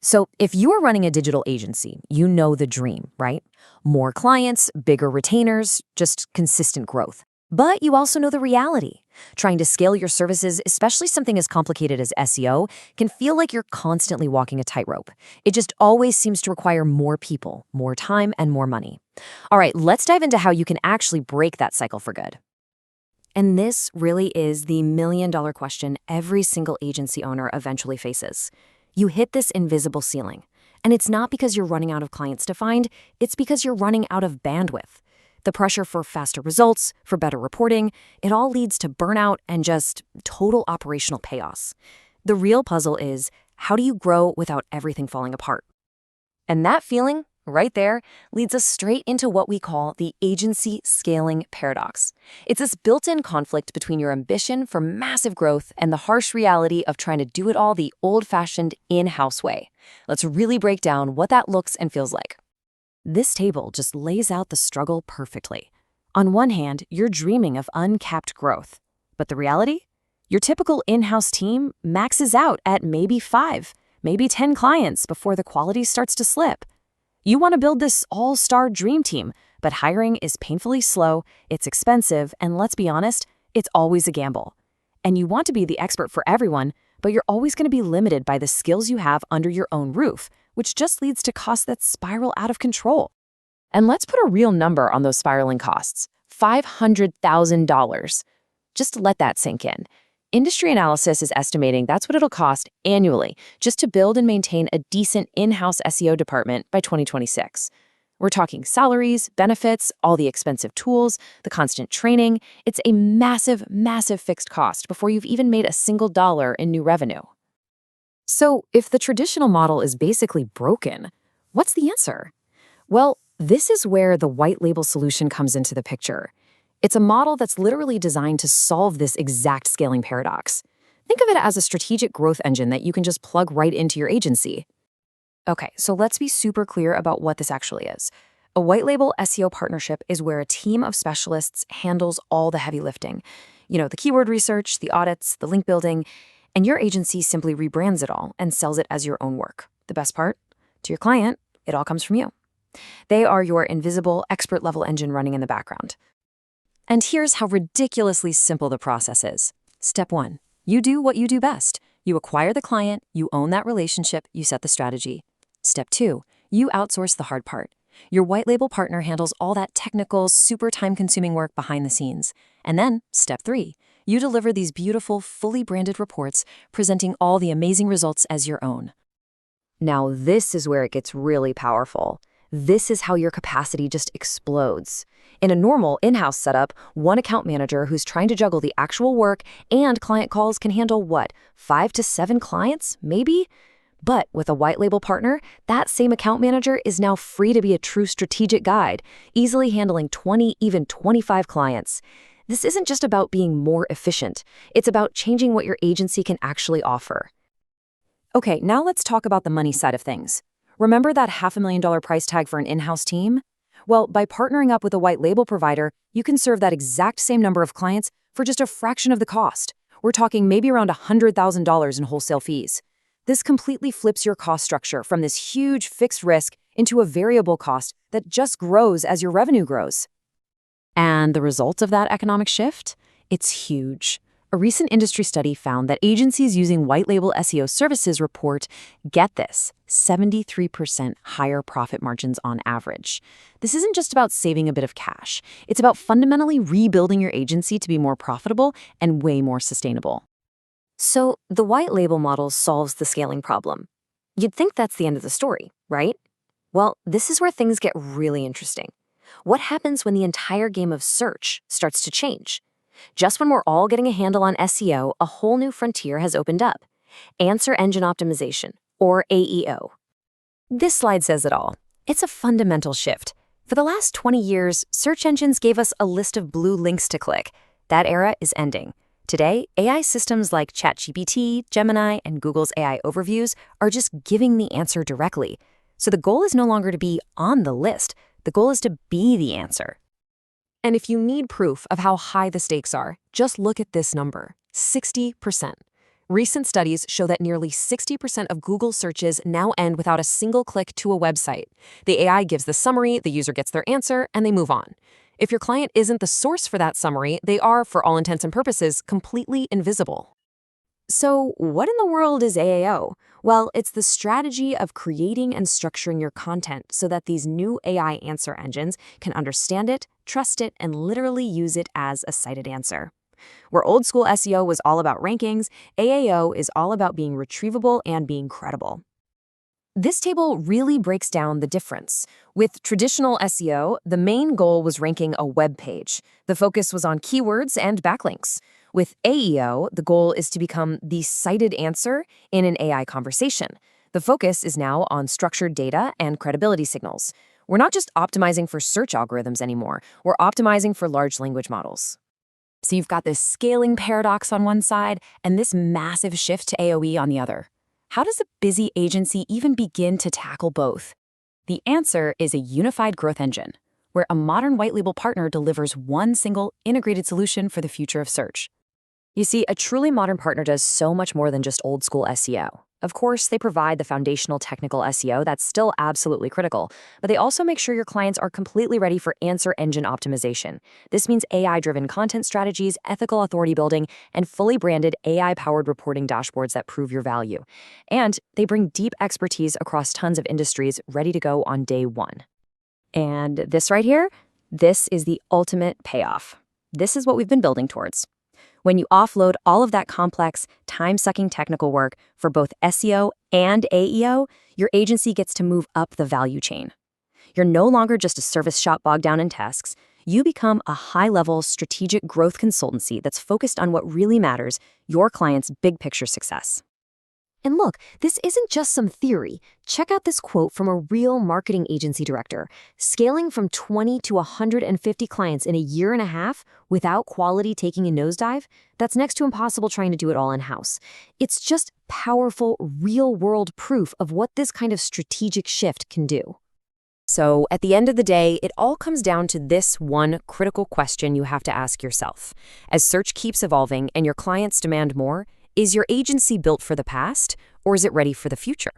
So if you are running a digital agency, you know the dream, right? More clients, bigger retainers, just consistent growth. But you also know the reality. Trying to scale your services, especially something as complicated as SEO, can feel like you're constantly walking a tightrope. It just always seems to require more people, more time, and more money. All right, let's dive into how you can actually break that cycle for good. And this really is the million-dollar question every single agency owner eventually faces. You hit this invisible ceiling. And it's not because you're running out of clients to find, it's because you're running out of bandwidth. The pressure for faster results, for better reporting, it all leads to burnout and just total operational chaos. The real puzzle is, how do you grow without everything falling apart? And that feeling, right there, leads us straight into what we call the agency scaling paradox. It's this built-in conflict between your ambition for massive growth and the harsh reality of trying to do it all the old-fashioned in-house way. Let's really break down what that looks and feels like. This table just lays out the struggle perfectly. On one hand, you're dreaming of uncapped growth. But the reality? Your typical in-house team maxes out at maybe 5, maybe 10 clients before the quality starts to slip. You want to build this all-star dream team, but hiring is painfully slow, it's expensive, and let's be honest, it's always a gamble. And you want to be the expert for everyone, but you're always going to be limited by the skills you have under your own roof, which just leads to costs that spiral out of control. And let's put a real number on those spiraling costs: $500,000. Just let that sink in. Industry analysis is estimating that's what it'll cost annually just to build and maintain a decent in-house SEO department by 2026. We're talking salaries, benefits, all the expensive tools, the constant training. It's a massive, massive fixed cost before you've even made a single dollar in new revenue. So if the traditional model is basically broken, what's the answer? Well, this is where the white label solution comes into the picture. It's a model that's literally designed to solve this exact scaling paradox. Think of it as a strategic growth engine that you can just plug right into your agency. Okay, so let's be super clear about what this actually is. A white label SEO partnership is where a team of specialists handles all the heavy lifting. You know, the keyword research, the audits, the link building, and your agency simply rebrands it all and sells it as your own work. The best part? To your client, it all comes from you. They are your invisible, expert-level engine running in the background. And here's how ridiculously simple the process is. Step 1. You do what you do best. You acquire the client, you own that relationship, you set the strategy. Step 2. You outsource the hard part. Your white label partner handles all that technical, super time-consuming work behind the scenes. And then, Step 3. You deliver these beautiful, fully branded reports, presenting all the amazing results as your own. Now, this is where it gets really powerful. This is how your capacity just explodes. In a normal in-house setup, one account manager who's trying to juggle the actual work and client calls can handle what, 5 to 7 clients, maybe? But with a white label partner, that same account manager is now free to be a true strategic guide, easily handling 20, even 25 clients. This isn't just about being more efficient. It's about changing what your agency can actually offer. Okay, now let's talk about the money side of things. Remember that $500,000 price tag for an in-house team? Well, by partnering up with a white label provider, you can serve that exact same number of clients for just a fraction of the cost. We're talking maybe around $100,000 in wholesale fees. This completely flips your cost structure from this huge fixed risk into a variable cost that just grows as your revenue grows. And the result of that economic shift? It's huge. A recent industry study found that agencies using white label SEO services report, get this, 73% higher profit margins on average. This isn't just about saving a bit of cash. It's about fundamentally rebuilding your agency to be more profitable and way more sustainable. So the white label model solves the scaling problem. You'd think that's the end of the story, right? Well, this is where things get really interesting. What happens when the entire game of search starts to change? Just when we're all getting a handle on SEO, a whole new frontier has opened up. Answer engine optimization, or AEO. This slide says it all. It's a fundamental shift. For the last 20 years, search engines gave us a list of blue links to click. That era is ending. Today, AI systems like ChatGPT, Gemini, and Google's AI overviews are just giving the answer directly. So the goal is no longer to be on the list. The goal is to be the answer. And if you need proof of how high the stakes are, just look at this number, 60%. Recent studies show that nearly 60% of Google searches now end without a single click to a website. The AI gives the summary, the user gets their answer, and they move on. If your client isn't the source for that summary, they are, for all intents and purposes, completely invisible. So, what in the world is AAO? Well, it's the strategy of creating and structuring your content so that these new AI answer engines can understand it, trust it, and literally use it as a cited answer. Where old school SEO was all about rankings, AAO is all about being retrievable and being credible. This table really breaks down the difference. With traditional SEO, the main goal was ranking a web page. The focus was on keywords and backlinks. With AEO, the goal is to become the cited answer in an AI conversation. The focus is now on structured data and credibility signals. We're not just optimizing for search algorithms anymore, we're optimizing for large language models. So you've got this scaling paradox on one side and this massive shift to AOE on the other. How does a busy agency even begin to tackle both? The answer is a unified growth engine, where a modern white label partner delivers one single integrated solution for the future of search. You see, a truly modern partner does so much more than just old school SEO. Of course, they provide the foundational technical SEO that's still absolutely critical, but they also make sure your clients are completely ready for answer engine optimization. This means AI-driven content strategies, ethical authority building, and fully branded AI-powered reporting dashboards that prove your value. And they bring deep expertise across tons of industries ready to go on day one. And this right here, this is the ultimate payoff. This is what we've been building towards. When you offload all of that complex, time-sucking technical work for both SEO and AEO, your agency gets to move up the value chain. You're no longer just a service shop bogged down in tasks. You become a high-level strategic growth consultancy that's focused on what really matters, your client's big-picture success. And look, this isn't just some theory. Check out this quote from a real marketing agency director. Scaling from 20 to 150 clients in a year and a half without quality taking a nosedive, that's next to impossible trying to do it all in-house. It's just powerful, real-world proof of what this kind of strategic shift can do. So at the end of the day, it all comes down to this one critical question you have to ask yourself. As search keeps evolving and your clients demand more, is your agency built for the past, or is it ready for the future?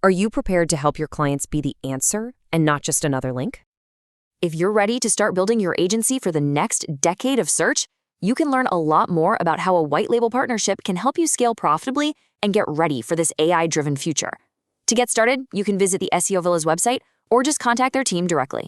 Are you prepared to help your clients be the answer and not just another link? If you're ready to start building your agency for the next decade of search, you can learn a lot more about how a white label partnership can help you scale profitably and get ready for this AI-driven future. To get started, you can visit the SEO Villas website or just contact their team directly.